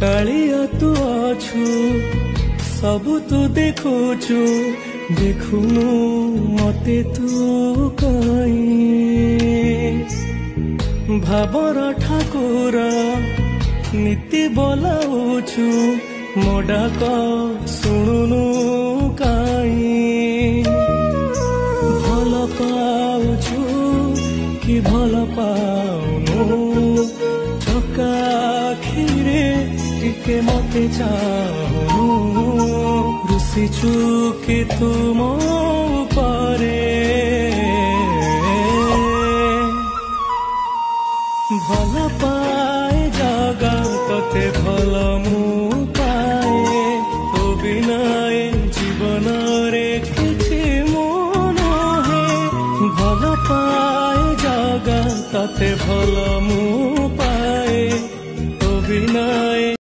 कालिया तू आछु सबु तू देखुछु देखुनु मते तू काई भावर ठाकुर नीति बोलाउछु मो डाक शुणुनु काई भल पाउछु कि भल पाउनु चका खीरे टिके मते चाहुनु रुसिछु कि तुम पारे भल पाए जगा तते भल मु पाए तो बिनाए जीवन रे किछि मन है भल पाए जगा तते भल मु